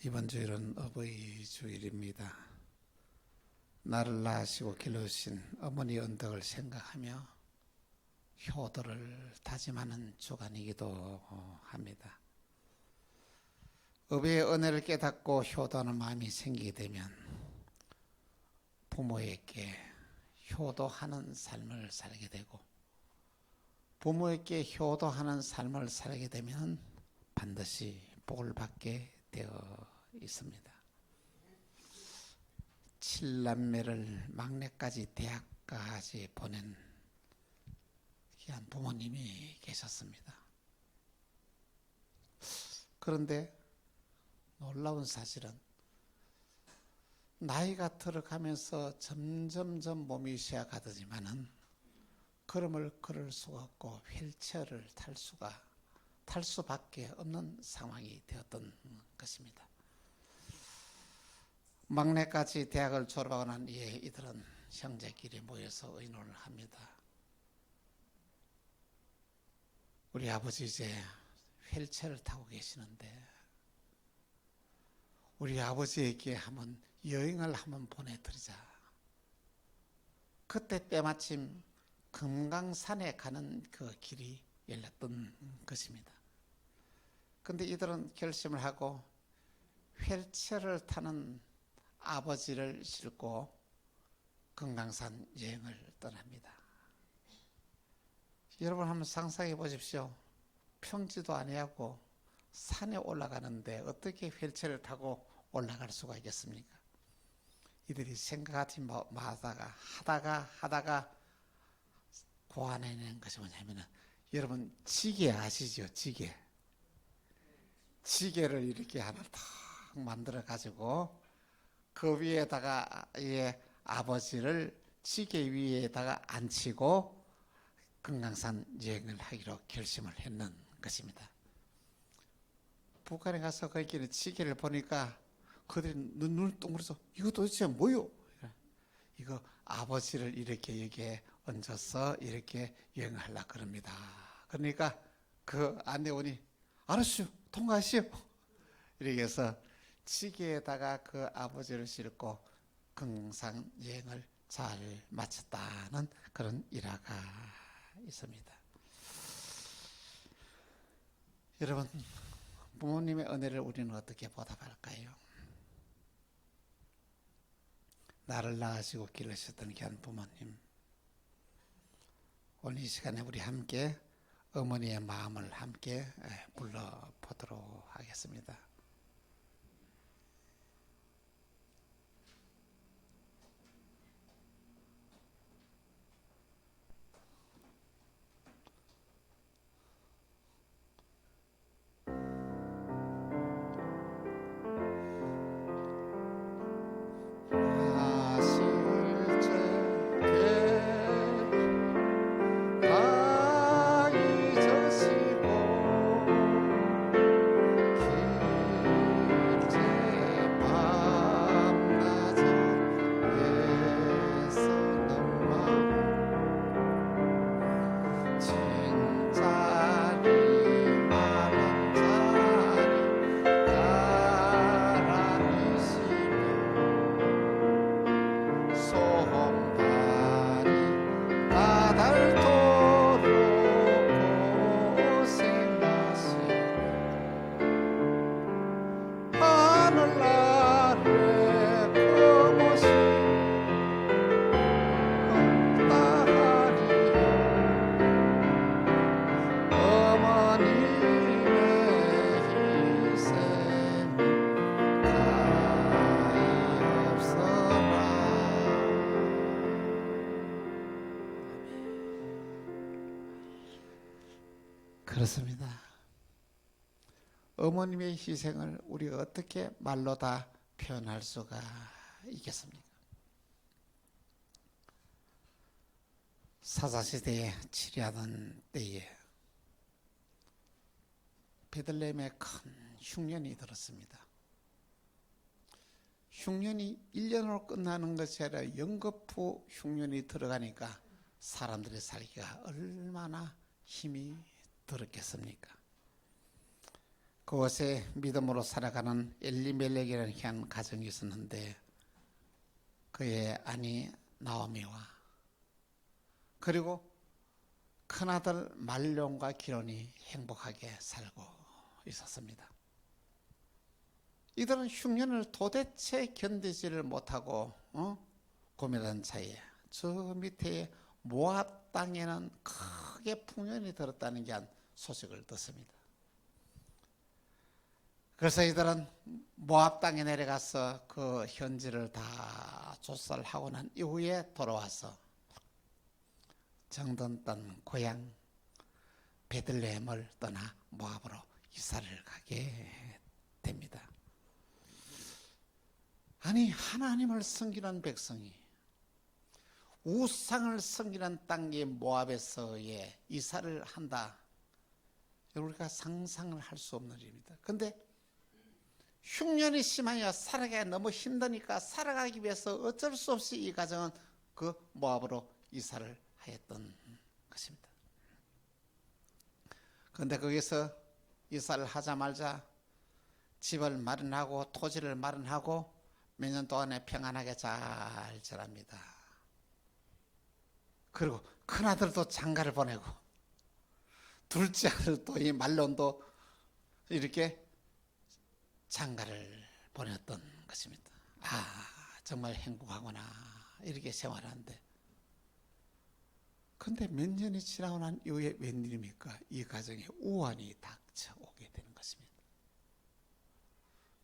이번 주일은 어버이 주일입니다. 나를 낳으시고 길러주신 어머니 언덕을 생각하며 효도를 다짐하는 주간이기도 합니다. 어버이의 은혜를 깨닫고 효도하는 마음이 생기게 되면 부모에게 효도하는 삶을 살게 되고, 부모에게 효도하는 삶을 살게 되면 반드시 복을 받게 되어 있습니다. 7남매를 막내까지 대학까지 보낸 귀한 부모님이 계셨습니다. 그런데 놀라운 사실은 나이가 들어가면서 점점점 몸이 쉬어가더니만은 걸음을 걸을 수가 없고 휠체어를 탈 수밖에 없는 상황이 되었던 것입니다. 막내까지 대학을 졸업하고 난 이에 이들은 형제끼리 모여서 의논을 합니다. 우리 아버지 이제 휠체어를 타고 계시는데 우리 아버지에게 한번 여행을 한번 보내드리자. 그때 때마침 금강산에 가는 그 길이 열렸던 것입니다. 근데 이들은 결심을 하고 휠체어를 타는 아버지를 싣고 금강산 여행을 떠납니다. 여러분 한번 상상해 보십시오. 평지도 아니하고 산에 올라가는데 어떻게 휠체어를 타고 올라갈 수가 있겠습니까? 이들이 생각하지 하다가 고안해낸 것이 뭐냐면은, 여러분 지게 아시죠? 지게를 이렇게 하나 탁 만들어 가지고 그 위에다가 아버지를 지게 위에다가 앉히고 금강산 여행을 하기로 결심을 했는 것입니다. 북한에 가서 거기는 지게를 보니까 그들이 눈을 동그래서 이거 도대체 뭐요? 이거 아버지를 이렇게 여기에 얹어서 이렇게 여행을 하려고 그럽니다. 그러니까 그 안내원이 알았어요, 통과하시오. 이렇게 해서 지게에다가 그 아버지를 싣고 금강산 여행을 잘 마쳤다는 그런 일화가 있습니다. 여러분, 부모님의 은혜를 우리는 어떻게 보답할까요? 나를 낳으시고 기르셨던 귀한 부모님, 오늘 이 시간에 우리 함께 어머니의 마음을 함께 불러보도록 하겠습니다. 그렇습니다. 어머님의 희생을 우리가 어떻게 말로 다 표현할 수가 있겠습니까? 사사시대에 치리하던 때에 베들레헴에 큰 흉년이 들었습니다. 흉년이 1년으로 끝나는 것이 아니라 연거푸 흉년이 들어가니까 사람들의 살기가 얼마나 힘이 들었겠습니까? 그곳에 믿음으로 살아가는 엘리멜렉이라는 한 가정이 있었는데 그의 아내 나오미와 그리고 큰아들 말론과 기론이 행복하게 살고 있었습니다. 이들은 흉년을 도대체 견디지를 못하고 고민하는 차이에 저 밑에 모압 땅에는 크게 풍년이 들었다는 게 한 소식을 듣습니다. 그래서 이들은 모압 땅에 내려가서 그 현지를 다 조사를 하고 난 이후에 돌아와서 정든 땅 고향 베들레헴을 떠나 모압으로 이사를 가게 됩니다. 아니 하나님을 섬기는 백성이 우상을 섬기는 땅의 모압에서의 이사를 한다. 우리가 상상을 할 수 없는 일입니다. 그런데 흉년이 심하여 살아가기 너무 힘드니까 살아가기 위해서 어쩔 수 없이 이 가정은 그 모압으로 이사를 하였던 것입니다. 그런데 거기서 이사를 하자마자 집을 마련하고 토지를 마련하고 몇 년 동안에 평안하게 잘 자랍니다. 그리고 큰아들도 장가를 보내고 둘째 아들도 이 말론도 이렇게 장가를 보냈던 것입니다. 정말 행복하구나 이렇게 생활하는데 근데 몇 년이 지나고 난 이후에 웬일입니까? 이 가정에 우환이 닥쳐오게 되는 것입니다.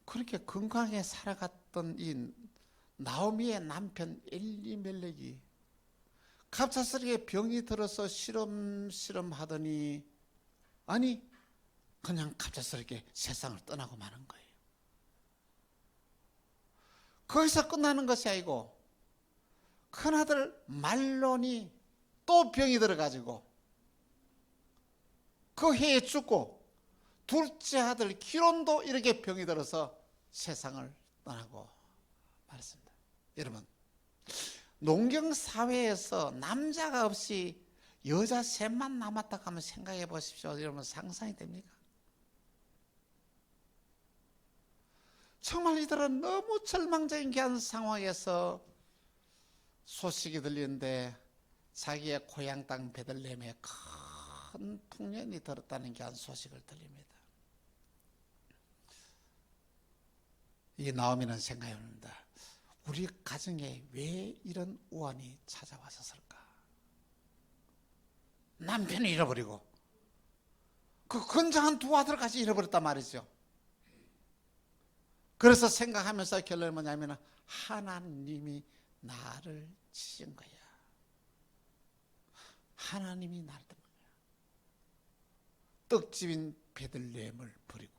그렇게 건강하게 살아갔던 이 나오미의 남편 엘리멜렉이 갑작스럽게 병이 들어서 시름시름 하더니 아니 그냥 갑작스럽게 세상을 떠나고 마는 거예요. 거기서 끝나는 것이 아니고 큰아들 말론이 또 병이 들어가지고 그 해에 죽고 둘째 아들 기론도 이렇게 병이 들어서 세상을 떠나고 말았습니다. 여러분 농경사회에서 남자가 없이 여자 셋만 남았다 하면 생각해 보십시오. 여러분 상상이 됩니까? 정말 이들은 너무 절망적인 상황에서 소식이 들리는데 자기의 고향 땅 베들레헴에 큰 풍년이 들었다는 게 한 소식을 들립니다. 이 나오미는 생각해 봅니다. 우리 가정에 왜 이런 우환이 찾아왔었을까? 남편을 잃어버리고 그 건장한 두 아들까지 잃어버렸단 말이죠. 그래서 생각하면서 결론이 뭐냐면 하나님이 나를 치신 거야. 하나님이 나를 든 거야. 떡집인 베들레헴을 버리고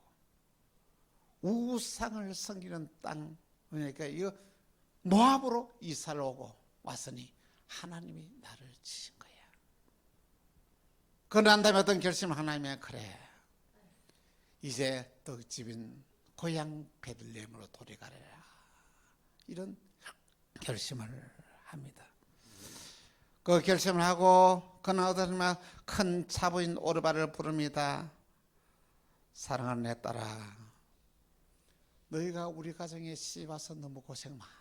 우상을 섬기는 땅 그러니까 이거 모압으로 이사를 오고 왔으니 하나님이 나를 치신 거야. 그러고 난 다음에 어떤 결심을 하나님이 그래 이제 떡집인 고향 베들레헴으로 돌아가라 이런 결심을 합니다. 그 결심을 하고 그는 어떠면 큰 차부인 오르바를 부릅니다. 사랑하는 내 딸아 너희가 우리 가정에 시집 와서 너무 고생 많이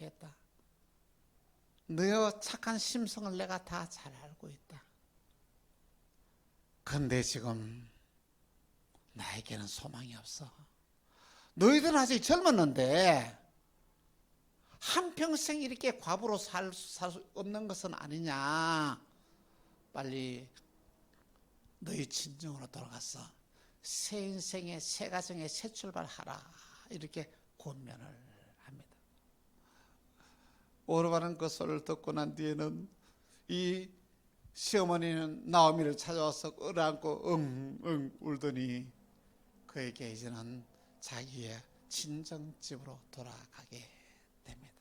했다. 너의 착한 심성을 내가 다 잘 알고 있다. 그런데 지금 나에게는 소망이 없어. 너희들은 아직 젊었는데 한평생 이렇게 과부로 살 수 없는 것은 아니냐. 빨리 너희 친정으로 돌아가서 새 인생의 새 가정의 새 출발하라. 이렇게 권면을 합니다. 오르바는 그 소리를 듣고 난 뒤에는 이 시어머니는 나오미를 찾아와서 끌어안고 엉엉 울더니 그에게 이제는 자기의 친정집으로 돌아가게 됩니다.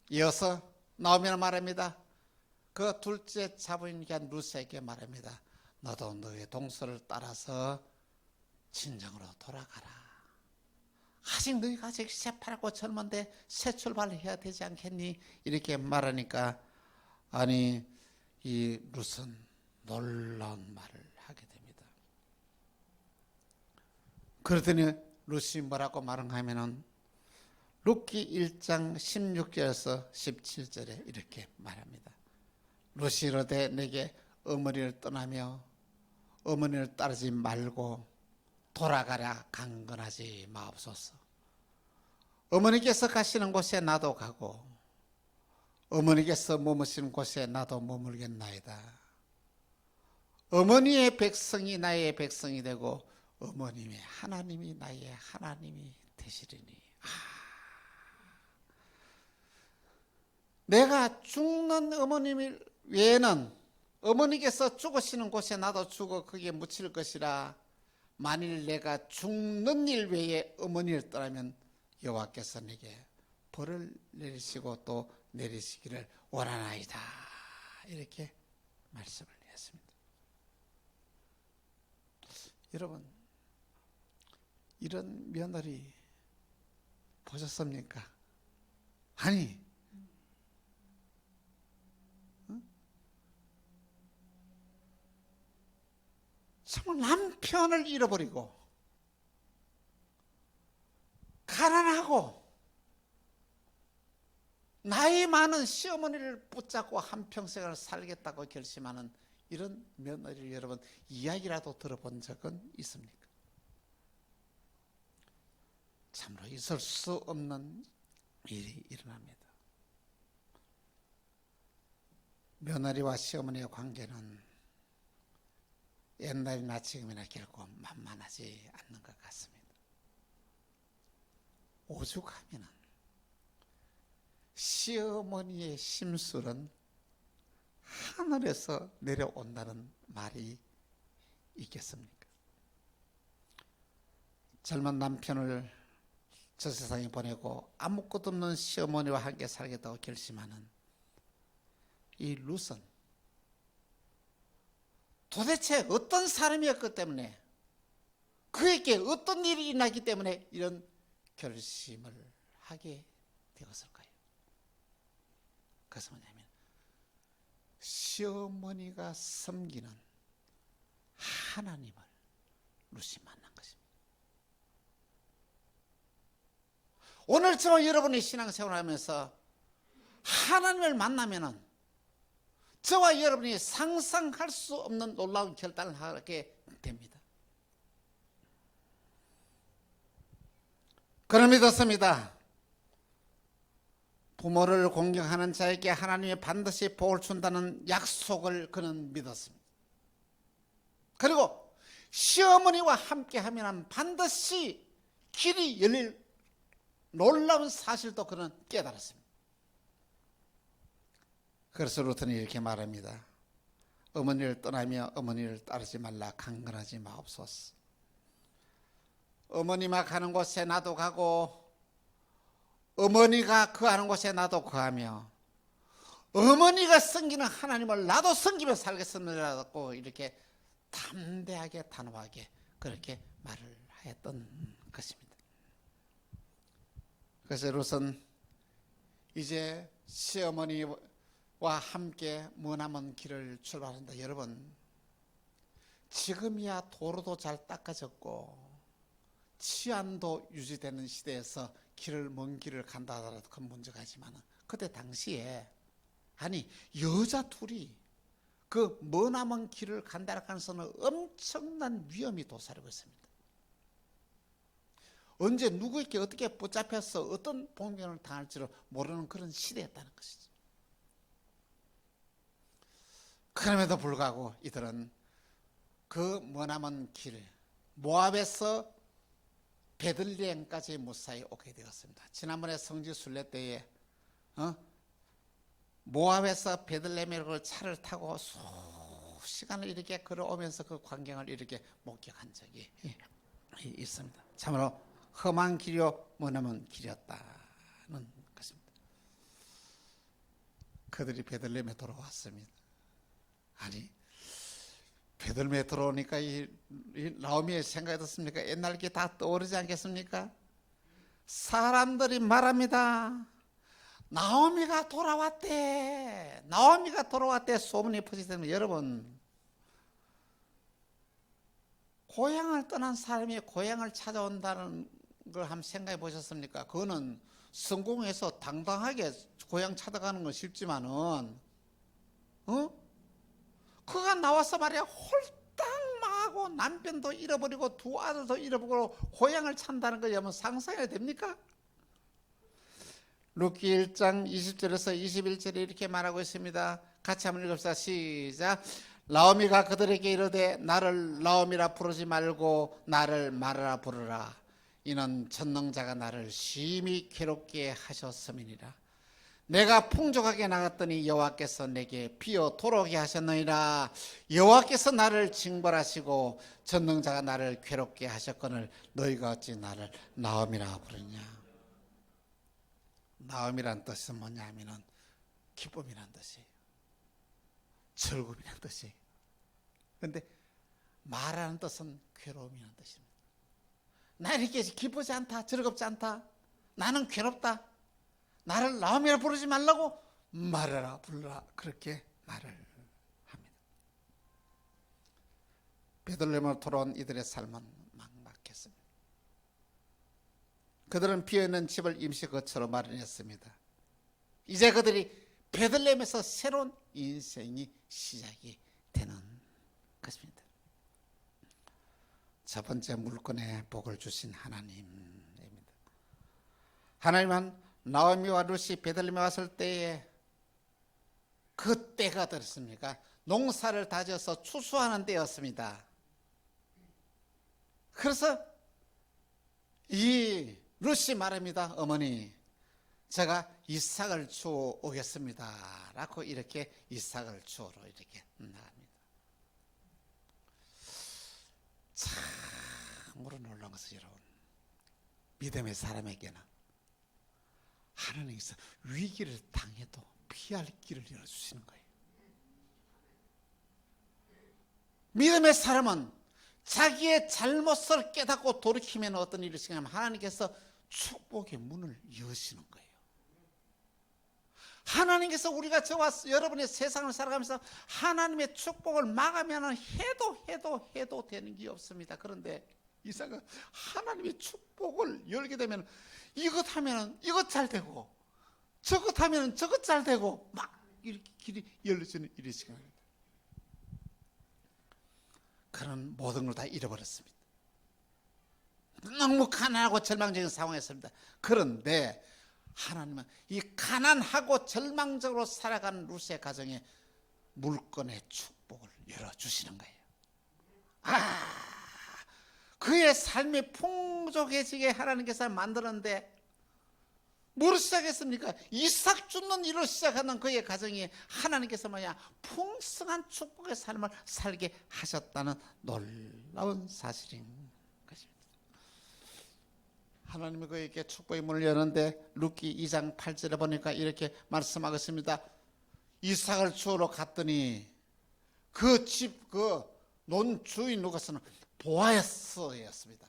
이어서 나오미는 말합니다. 그 둘째 자부인과 루스에게 말합니다. 너도 너의 동서를 따라서 친정으로 돌아가라. 아직 너희가 아직 새파랗고 젊은데 새 출발을 해야 되지 않겠니? 이렇게 말하니까 아니 이 룻은 놀라운 말을 하게 됩니다. 그러더니 룻이 뭐라고 말하냐면은 룻기 1장 16절에서 17절에 이렇게 말합니다. 룻이 이르되 내게 어머니를 떠나며 어머니를 따르지 말고 돌아가라 강건하지 마옵소서. 어머니께서 가시는 곳에 나도 가고 어머니께서 머무시는 곳에 나도 머물겠나이다. 어머니의 백성이 나의 백성이 되고 어머님의 하나님이 나의 하나님이 되시리니. 내가 죽는 어머님 외에는 어머니께서 죽으시는 곳에 나도 죽어 거기에 묻힐 것이라. 만일 내가 죽는 일 외에 어머니를 떠나면 여호와께서 내게 벌을 내리시고 또 내리시기를 원하나이다. 이렇게 말씀을 했습니다. 여러분, 이런 며느리 보셨습니까? 아니, 정말 남편을 잃어버리고 가난하고 나이 많은 시어머니를 붙잡고 한평생을 살겠다고 결심하는 이런 며느리를 여러분 이야기라도 들어본 적은 있습니까? 참으로 있을 수 없는 일이 일어납니다. 며느리와 시어머니의 관계는 옛날이나 지금이나 결코 만만하지 않는 것 같습니다. 오죽하면은 시어머니의 심술은 하늘에서 내려온다는 말이 있겠습니까? 젊은 남편을 저 세상에 보내고 아무것도 없는 시어머니와 함께 살겠다고 결심하는 이 룻은 도대체 어떤 사람이었기 때문에 그에게 어떤 일이 일어나기 때문에 이런 결심을 하게 되었을까요? 그것은 뭐냐면 시어머니가 섬기는 하나님을 룻이 만난 것입니다. 오늘 저와 여러분이 신앙생활을 하면서 하나님을 만나면은 저와 여러분이 상상할 수 없는 놀라운 결단을 하게 됩니다. 그럼 믿었습니다. 부모를 공경하는 자에게 하나님이 반드시 복을 준다는 약속을 그는 믿었습니다. 그리고 시어머니와 함께하면 반드시 길이 열릴 놀라운 사실도 그는 깨달았습니다. 그래서 룻은 이렇게 말합니다. 어머니를 떠나며 어머니를 따르지 말라 강건하지 마옵소서. 어머니가 가는 곳에 나도 가고 어머니가 거하는 곳에 나도 거하며 어머니가 섬기는 하나님을 나도 섬기며 살겠습니다라고 이렇게 담대하게 단호하게 그렇게 말을 하였던 것입니다. 그래서 룻은 이제 시어머니와 함께 머나먼 길을 출발한다. 여러분, 지금이야 도로도 잘 닦아졌고 치안도 유지되는 시대에서 먼 길을 간다 하더라도 큰 문제가 있지만 그때 당시에 아니 여자 둘이 그 머나먼 길을 간다는 것은 엄청난 위험이 도사리고 있습니다. 언제 누구에게 어떻게 붙잡혀서 어떤 봉변을 당할지를 모르는 그런 시대였다는 것이죠. 그럼에도 불구하고 이들은 그 머나먼 길 모압에서 베들레헴까지 무사히 오게 되었습니다. 지난번에 성지 순례 때에 모압에서 베들레헴에 차를 타고 수시간을 이렇게 걸어오면서 그 광경을 이렇게 목격한 적이 있습니다. 참으로 험한 길이요 머나먼 길이었다는 것입니다. 그들이 베들레헴에 돌아왔습니다. 아니 베들레헴에 들어오니까 이 나오미의 생각이 어떻습니까? 옛날 게 다 떠오르지 않겠습니까? 사람들이 말합니다. 나오미가 돌아왔대. 나오미가 돌아왔대. 소문이 퍼지기 때문에 여러분 고향을 떠난 사람이 고향을 찾아온다는 걸 한번 생각해 보셨습니까? 그거는 성공해서 당당하게 고향 찾아가는 건 쉽지만은, 그가 나와서 말이야 홀딱 망하고 남편도 잃어버리고 두 아들도 잃어버리고 고향을 찾는다는 걸 여러분 상상해야 됩니까? 룻기 1장 20절에서 21절에 이렇게 말하고 있습니다. 같이 한번 읽읍시다. 시작. 나오미가 그들에게 이르되 나를 나오미라 부르지 말고 나를 마르라 부르라. 이는 전능자가 나를 심히 괴롭게 하셨음이니라. 내가 풍족하게 나갔더니 여호와께서 내게 비어 돌아오게 하셨느니라. 여호와께서 나를 징벌하시고 전능자가 나를 괴롭게 하셨거늘 너희가 어찌 나를 나오미라 부르냐. 나오미란 뜻은 뭐냐면은 기쁨이란 뜻이에요. 즐거움이란 뜻이에요. 그런데 마라는 뜻은 괴로움이란 뜻입니다. 나는 이렇게 기쁘지 않다, 즐겁지 않다, 나는 괴롭다, 나를 나오미라 부르지 말라고 말하라 불러라 그렇게 말을 합니다. 베들레헴으로 돌아온 이들의 삶은 막막했습니다. 그들은 비어있는 집을 임시 거처로 마련했습니다. 이제 그들이 베들레헴에서 새로운 인생이 시작이 되는 것입니다. 첫 번째 물건에 복을 주신 하나님입니다. 하나님은 나오미와 룻이 베들레헴에 왔을 때에 그 때가 어떻습니까? 농사를 다져서 추수하는 때였습니다. 그래서 이 룻이 말합니다. 어머니, 제가 이삭을 주워 오겠습니다 라고 이렇게 이삭을 주우러 이렇게 나갑니다. 참으로 놀라운 것은 여러분, 믿음의 사람에게는 하나님께서 위기를 당해도 피할 길을 열어주시는 거예요. 믿음의 사람은 자기의 잘못을 깨닫고 돌이키면 어떤 일이 생기냐면 하나님께서 축복의 문을 여시는 거예요. 하나님께서 우리가 저와 여러분의 세상을 살아가면서 하나님의 축복을 막으면 해도 되는 게 없습니다. 그런데 이상은 하나님의 축복을 열게 되면 이것 하면 이것 잘 되고 저것 하면 저것 잘 되고 막 이렇게 길이 열려지는 일이 생깁니다. 그런 모든 걸 다 잃어버렸습니다. 너무 가난하고 절망적인 상황이었습니다. 그런데 하나님은 이 가난하고 절망적으로 살아가는 룻의 가정에 물건의 축복을 열어주시는 거예요. 그의 삶이 풍족해지게 하나님께서 만드는데 뭐로 시작했습니까? 이삭 줍는 일로 시작하는 그의 가정이 하나님께서 뭐냐 풍성한 축복의 삶을 살게 하셨다는 놀라운 사실인 것입니다. 하나님이 그에게 축복의 문을 여는데 룻기 2장 8절에 보니까 이렇게 말씀하고 있습니다. 이삭을 주우러 갔더니 그 집 그 논 주인 누가서는 보아스였습니다.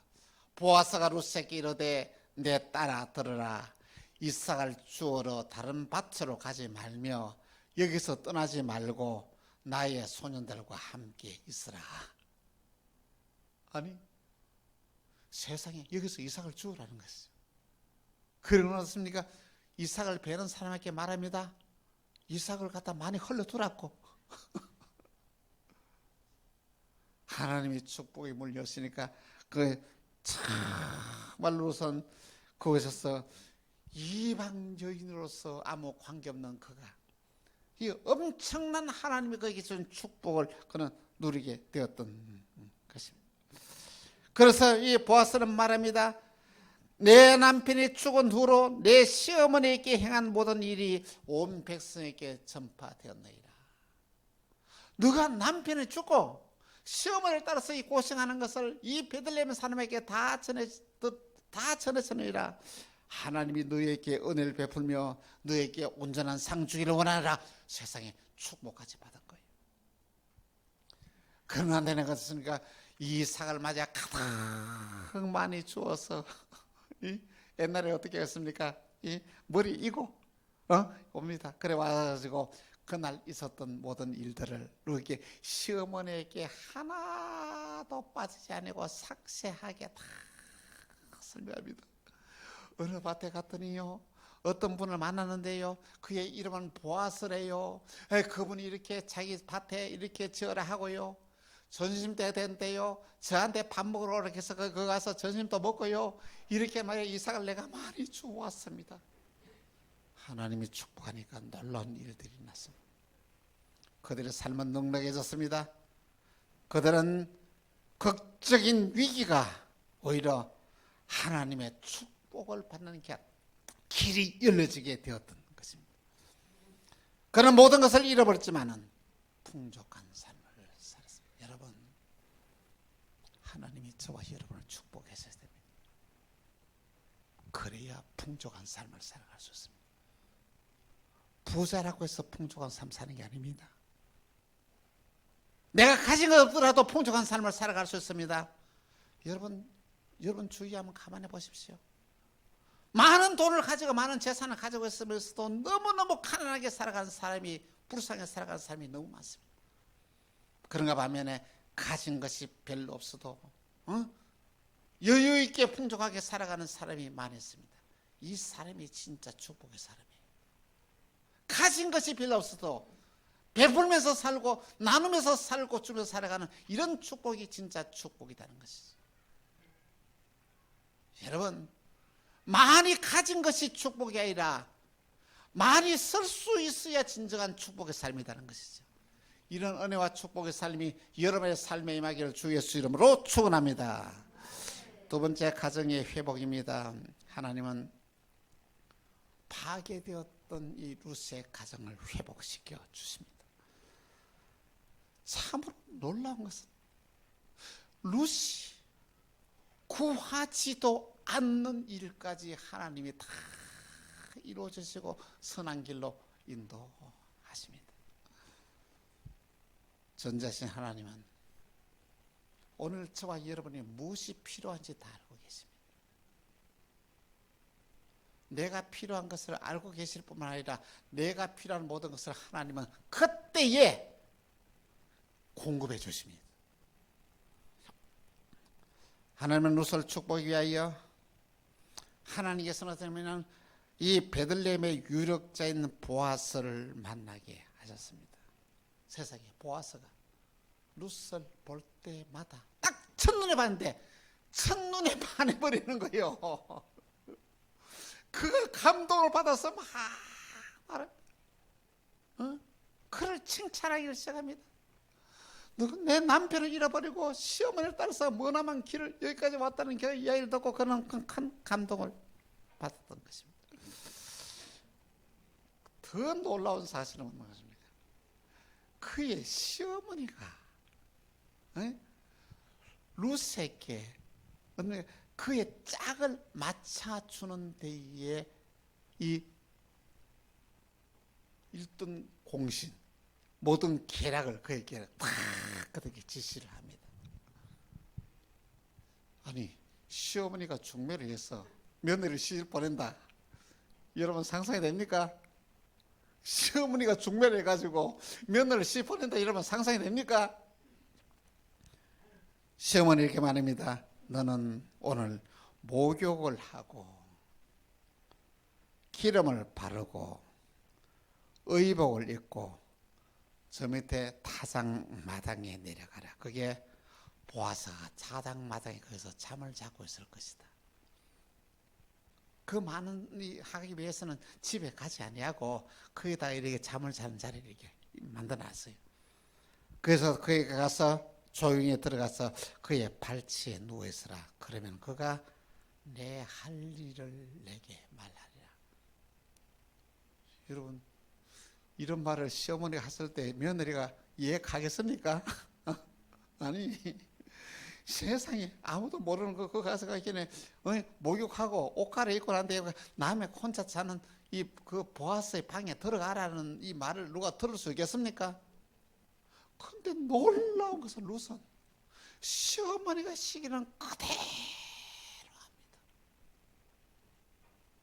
보아스가 룻에게 이르되 내 딸아 들으라. 이삭을 주우러 다른 밭으로 가지 말며 여기서 떠나지 말고 나의 소년들과 함께 있으라. 아니 세상에 여기서 이삭을 주우라는 것이죠. 그러고 났습니까? 이삭을 베는 사람에게 말합니다. 이삭을 갖다 많이 흘려두라고. 하나님이 축복의 문을 여시니까 그 참말로선 그곳에서 이방 여인으로서 아무 관계없는 그가 이 엄청난 하나님이 그에게 준 축복을 그는 누리게 되었던 것입니다. 그래서 이 보아스는 말합니다. 내 남편이 죽은 후로 내 시어머니에게 행한 모든 일이 온 백성에게 전파되었느니라. 너가 남편이 죽고 시어머니를 따라서 이 고생하는 것을 이 베들레헴 사람에게 다 전해졌느니라. 하나님이 너에게 은혜를 베풀며 너에게 온전한 상 주기를 원하노라. 세상에 축복까지 받은 거예요. 그러나 내가 그랬으니까 이 이삭을 맞아 가득 많이 주어서 옛날에 어떻게 했습니까? 머리 이고 옵니다. 그래 와가지고 그날 있었던 모든 일들을 이렇게 시어머니에게 하나도 빠지지 않고 상세하게 다 설명합니다. 어느 밭에 갔더니요, 어떤 분을 만났는데요, 그의 이름은 보아스래요. 그분이 이렇게 자기 밭에 이렇게 지어라 하고요, 점심때 된대요, 저한테 밥 먹으러 오라 해서 그 가서 점심도 먹고요, 이렇게 말해 이삭을 내가 많이 주워왔습니다. 하나님이 축복하니까 놀라운 일들이 났습니다. 그들의 삶은 넉넉해졌습니다. 그들은 극적인 위기가 오히려 하나님의 축복을 받는 길이 열려지게 되었던 것입니다. 그는 모든 것을 잃어버렸지만은 풍족한 삶을 살았습니다. 여러분, 하나님이 저와 여러분을 축복하셔야 됩니다. 그래야 풍족한 삶을 살아갈 수 있습니다. 부자라고 해서 풍족한 삶 사는 게 아닙니다. 내가 가진 것 없더라도 풍족한 삶을 살아갈 수 있습니다. 여러분 주위 한번 가만히 보십시오. 많은 돈을 가지고 많은 재산을 가지고 있으면서도 너무너무 가난하게 살아가는 사람이, 불쌍하게 살아가는 사람이 너무 많습니다. 그런가 반면에 가진 것이 별로 없어도 여유 있게 풍족하게 살아가는 사람이 많이 있습니다. 이 사람이 진짜 축복의 사람이에요. 가진 것이 별로 없어도 베풀면서 살고 나누면서 살고 주면서 살아가는 이런 축복이 진짜 축복이라는 것이죠. 여러분, 많이 가진 것이 축복이 아니라 많이 쓸 수 있어야 진정한 축복의 삶이라는 것이죠. 이런 은혜와 축복의 삶이 여러분의 삶에 임하기를 주 예수 이름으로 축원합니다. 두 번째, 가정의 회복입니다. 하나님은 파괴되었던 이 룻의 가정을 회복시켜 주십니다. 참으로 놀라운 것은 룻이 구하지도 않는 일까지 하나님이 다 이루어주시고 선한 길로 인도하십니다. 전자신 하나님은 오늘 저와 여러분이 무엇이 필요한지 다 알고 계십니다. 내가 필요한 것을 알고 계실 뿐만 아니라 내가 필요한 모든 것을 하나님은 그때에 공급해 주십니다. 하나님은 룻을 축복하기 위하여 하나님께서는 이 베들레헴의 유력자인 보아스를 만나게 하셨습니다. 세상에 보아스가 룻을 볼 때마다 딱 첫눈에 봤는데 첫눈에 반해버리는 거예요. 그가 감동을 받아서 그를 칭찬하기를 시작합니다. 내 남편을 잃어버리고 시어머니를 따라서 머나먼 길을 여기까지 왔다는 그 이야기를 듣고 그는 큰 감동을 받았던 것입니다. 더 놀라운 사실은 무엇입니까? 그의 시어머니가 룻에게 그의 짝을 맞춰주는 데에 이 1등 공신, 모든 계략을 그에게 다 그렇게 지시를 합니다. 아니, 시어머니가 중매를 해서 며느리를 시집 보낸다. 여러분 상상이 됩니까? 시어머니가 중매를 해가지고 며느리를 시집 보낸다. 여러분 상상이 됩니까? 시어머니 이렇게 말합니다. 너는 오늘 목욕을 하고 기름을 바르고 의복을 입고 저 밑에 타작마당에 내려가라. 그게 보아스가 타작마당에 거기서 잠을 자고 있을 것이다. 그 많은 이 하기 위해서는 집에 가지 아니하고 거기다 이렇게 잠을 자는 자리를 이렇게 만들어놨어요. 그래서 거기 가서 조용히 들어가서 그의 발치에 누워 있으라. 그러면 그가 내 할 일을 내게 말하리라. 여러분, 이런 말을 시어머니가 했을 때 며느리가 이해가겠습니까? 아니, 세상에 아무도 모르는 거 가서 가기는 목욕하고 옷 갈아입고 난 뒤에 남의 혼자 자는 그 보아스의 방에 들어가라는 이 말을 누가 들을 수 있겠습니까? 근데 놀라운 것은 룻은 시어머니가 시키는 그대로 합니다.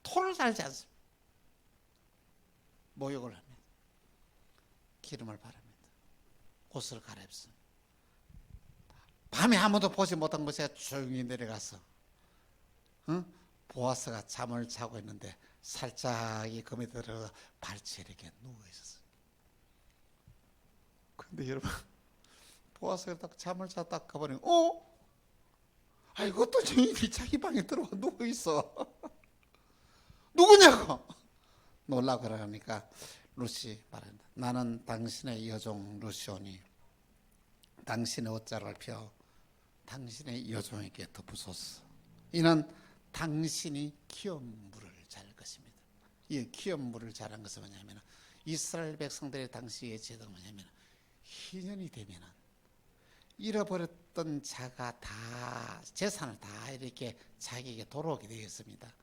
토를 달지 않습니다. 목욕을 합니다. 기름을 바릅니다. 옷을 갈아입습니다. 밤에 아무도 보지 못한 곳에 조용히 내려가서 보아스가 잠을 자고 있는데 살짝 이 금에 들어 발치에 이렇게 누워 있었어요. 근데 여러분, 보아스가 딱 잠을 자다 가버리면 이것도 주인이 자기 방에 들어와 누워 있어. 누구냐고 놀라 그러니까 루시 말한다. 나는 당신의 여종 루시오니 당신의 옷자락을 펴 당신의 여종에게 덮으소서. 이는 당신이 기업물을 잘 것입니다. 이 기업물을 잘한 것은 뭐냐면 이스라엘 백성들의 당시의 제도가 뭐냐면 희년이 되면은 잃어버렸던 자가 다 재산을 다 이렇게 자기에게 돌아오게 되었습니다.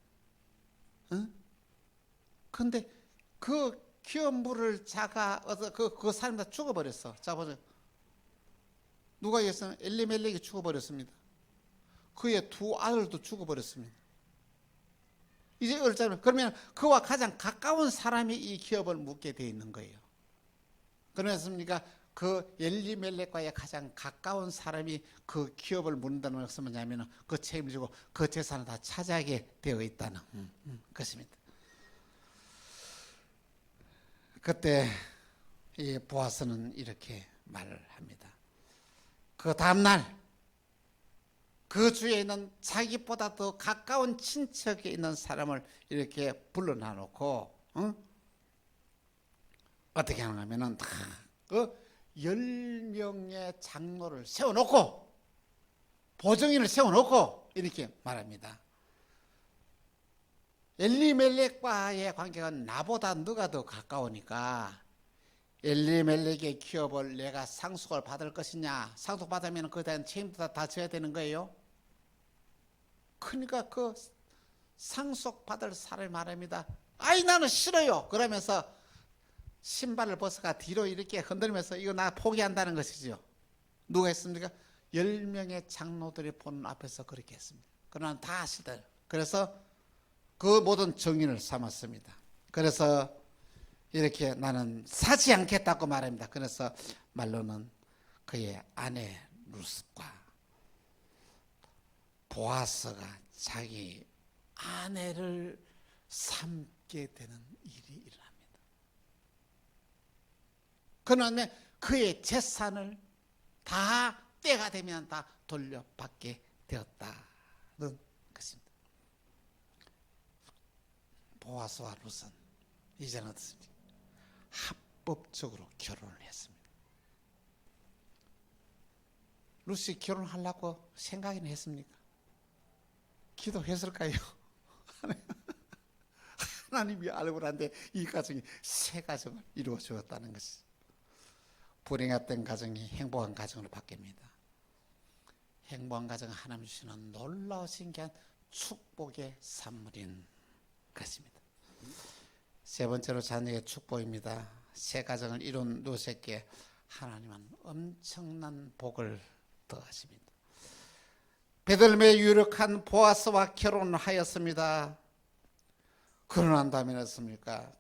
근데 그 기업물을 자가 그 사람 다 죽어버렸어. 자 보세요. 누가 있었어요? 엘리멜렉이 죽어버렸습니다. 그의 두 아들도 죽어버렸습니다. 이제 어쩌면 그러면 그와 가장 가까운 사람이 이 기업을 묻게 되어 있는 거예요. 그렇습니까? 그 엘리멜렉과의 가장 가까운 사람이 그 기업을 묻는다는 것은 뭐냐면 그 책임을 지고 그 재산을 다 차지하게 되어 있다는 것입니다. 그때 이 보아스는 이렇게 말을 합니다. 그 다음날 그 주에 있는 자기보다 더 가까운 친척에 있는 사람을 이렇게 불러놔 놓고 어떻게 하냐면은 다 그 10명의 장로를 세워놓고 보증인을 세워놓고 이렇게 말합니다. 엘리멜렉과의 관계가 나보다 너가 더 가까우니까 엘리멜렉의 기업을 내가 상속을 받을 것이냐, 상속받으면 그에 대한 책임도 다 져야 되는 거예요. 그러니까 그 상속받을 사람이 말합니다. 나는 싫어요. 그러면서 신발을 벗어가 뒤로 이렇게 흔들면서 이거 나 포기한다는 것이죠. 누가 했습니까? 10명의 장로들이 보는 앞에서 그렇게 했습니다. 그러나 다 싫다. 그래서 그 모든 정인을 삼았습니다. 그래서 이렇게 나는 사지 않겠다고 말합니다. 그래서 말로는 그의 아내 루스과 보아스가 자기 아내를 삼게 되는 일이 일어납니다. 그러면 그의 재산을 다 때가 되면 다 돌려받게 되었다는 것입니다. 보아스와 룻은 이제는 어떻습니까? 합법적으로 결혼을 했습니다. 룻이 결혼하려고 생각이나 했습니까? 기도했을까요? 하나님이 알고 난데 이 가정이 새 가정을 이루어 주었다는 것이죠. 불행했던 가정이 행복한 가정으로 바뀝니다. 행복한 가정은 하나님 주시는 놀라우신 게 축복의 산물인 것입니다. 세 번째로 자녀의 축복입니다. 새 가정을 이룬 룻에게 하나님은 엄청난 복을 더하십니다. 베들레헴에 유력한 보아스와 결혼하였습니다. 그러난 다음에 어떻습니까?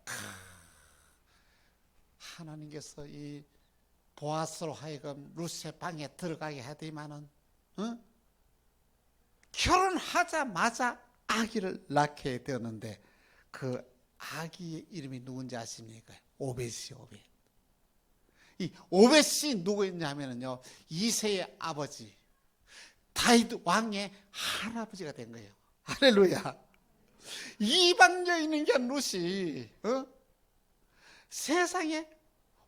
하나님께서 이 보아스로 하여금 룻의 방에 들어가게 하더니만은 결혼하자마자 아기를 낳게 되었는데 그 아기의 이름이 누군지 아십니까? 오벳이 오벳. 이 오벳이 누구였냐면요, 이새의 아버지 다윗 왕의 할아버지가 된 거예요. 할렐루야. 이방 여인인 게 룻이 세상에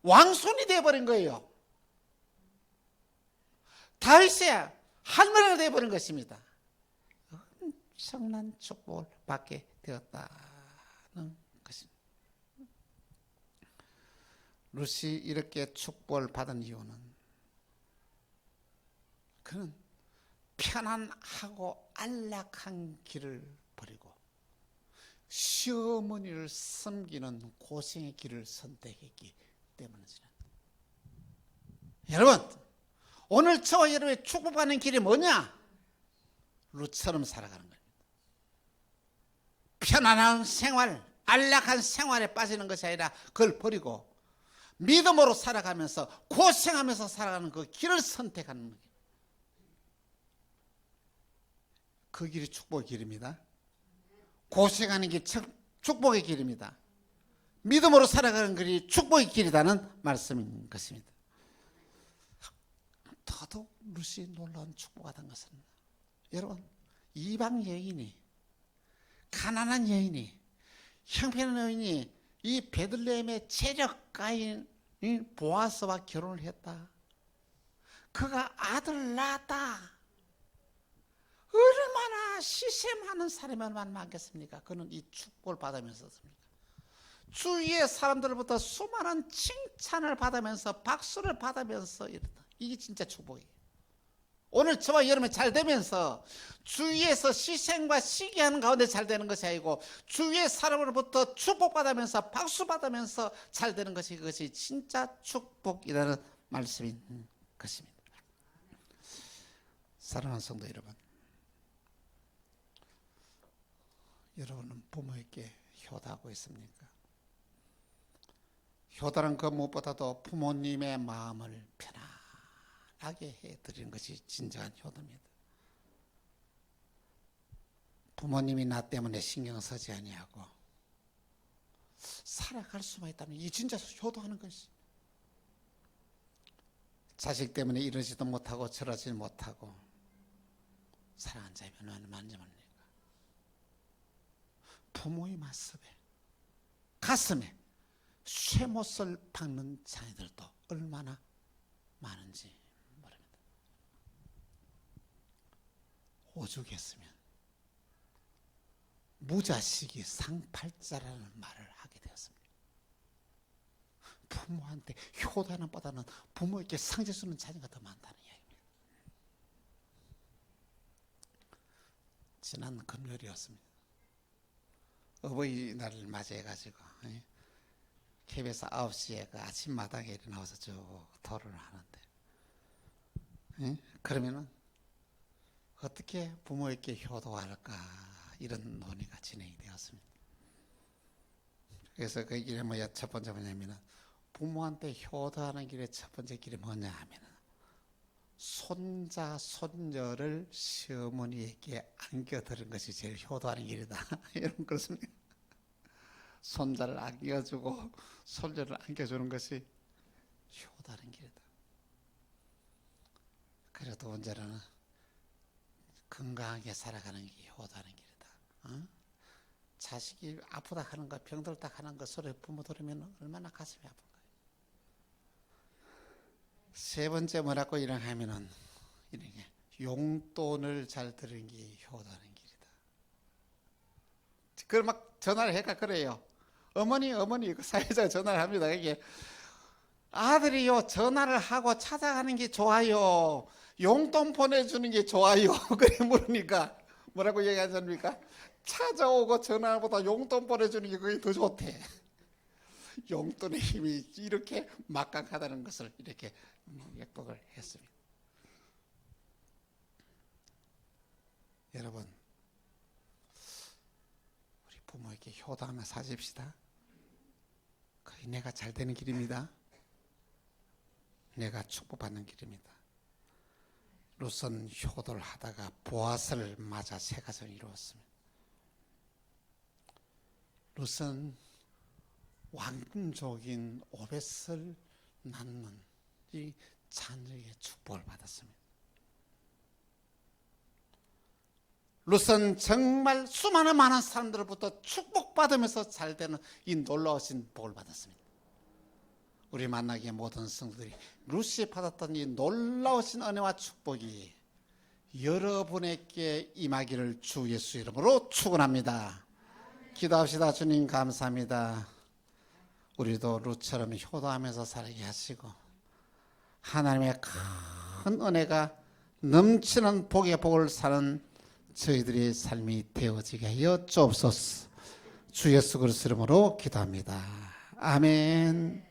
왕손이 되어버린 거예요. 다윗의 할머니가 되어버린 것입니다. 엄청난 축복을 받게 되었다는 것입니다. 룻이 이렇게 축복을 받은 이유는 그는 편안하고 안락한 길을 버리고 시어머니를 섬기는 고생의 길을 선택했기 때문이죠. 여러분, 오늘 저와 여러분의 축복받는 길이 뭐냐? 룻처럼 살아가는 겁니다. 편안한 생활, 안락한 생활에 빠지는 것이 아니라 그걸 버리고 믿음으로 살아가면서 고생하면서 살아가는 그 길을 선택하는 거예요. 그 길이 축복의 길입니다. 고생하는 길 축복의 길입니다. 믿음으로 살아가는 길이 축복의 길이라는 말씀인 것입니다. 더더욱 루시 놀라운 축복하던 것은 여러분, 이방 여인이, 가난한 여인이, 형편없는 여인이 이 베들레헴의 재력가인 보아스와 결혼을 했다. 그가 아들 낳았다. 얼마나 시샘하는 사람이 얼마나 많겠습니까? 그는 이 축복을 받으면서습니까? 주위의 사람들로부터 수많은 칭찬을 받으면서 박수를 받으면서 이랬다. 이게 진짜 축복이에요. 오늘 저와 여러분이 잘 되면서 주위에서 시샘과 시기하는 가운데 잘 되는 것이 아니고 주위의 사람으로부터 축복받으면서 박수받으면서 잘 되는 것이, 그것이 진짜 축복이라는 말씀인 것입니다. 사랑하는 성도 여러분, 여러분은 부모에게 효도하고 있습니까? 효도는 그 무엇보다도 부모님의 마음을 편안하게 해드리는 것이 진정한 효도입니다. 부모님이 나 때문에 신경 쓰지 아니하고 살아갈 수만 있다면 이게 진짜 효도하는 것이. 자식 때문에 이러지도 못하고 저러지 못하고 살아간 자의 변화는 만져봅니까? 부모의 가슴에 쇠못을 박는 자녀들도 얼마나 많은지 모릅니다. 오죽했으면 무자식이 상팔자라는 말을 하게 되었습니다. 부모한테 효도하는 보다는 부모에게 상처 주는 자녀가 더 많다는 이야기입니다. 지난 금요일이었습니다. 어버이날을 맞이해가지고 KBS 9시에 그 아침마당에 일어나서 쭉 토론을 하는데, 그러면은 어떻게 부모에게 효도할까 이런 논의가 진행이 되었습니다. 그래서 그 길에 첫 번째 뭐냐면은 부모한테 효도하는 길의 첫 번째 길이 뭐냐 하면은 손자 손녀를 시어머니에게 안겨드는 것이 제일 효도하는 길이다. 이런 그렇습니다. 손자를 안겨주고 손녀를 안겨주는 것이 효도하는 길이다. 그리고 두 번째로는 건강하게 살아가는 게 효도하는 길이다. 자식이 아프다 하는 거, 병들다 하는 거 소리 부모 들으면 얼마나 가슴이 아픈 거예요. 세 번째 뭐라고 하면은 이렇게 용돈을 잘 드리는 게 효도하는 길이다. 그걸 막 전화를 해가 그래요. 어머니 그 사회자가 전화를 합니다. 이게 아들이요 전화를 하고 찾아가는 게 좋아요. 용돈 보내주는 게 좋아요. 그래 물으니까 뭐라고 얘기하지 않습니까? 찾아오고 전화보다 용돈 보내주는 게 그게 더 좋대. 용돈의 힘이 이렇게 막강하다는 것을 이렇게 약속을 했습니다. 여러분, 우리 부모에게 효도하며 사십시다. 그게 내가 잘 되는 길입니다. 내가 축복받는 길입니다. 룻은 효도를 하다가 보아스를 맞아 새 가정을 이루었습니다. 룻은 왕족인 오벳을 낳는 이 자녀의 축복을 받았습니다. 룻은 정말 수많은 많은 사람들로부터 축복받으면서 잘 되는 이 놀라우신 복을 받았습니다. 우리 만나기에 모든 성도들이 룻이 받았던 이 놀라우신 은혜와 축복이 여러분에게 임하기를 주 예수 이름으로 축원합니다. 기도합시다. 주님 감사합니다. 우리도 룻처럼 효도하면서 살게 하시고 하나님의 큰 은혜가 넘치는 복의 복을 사는 저희들의 삶이 되어지게 하여 주옵소서. 주 예수 그리스도 이름으로 기도합니다. 아멘.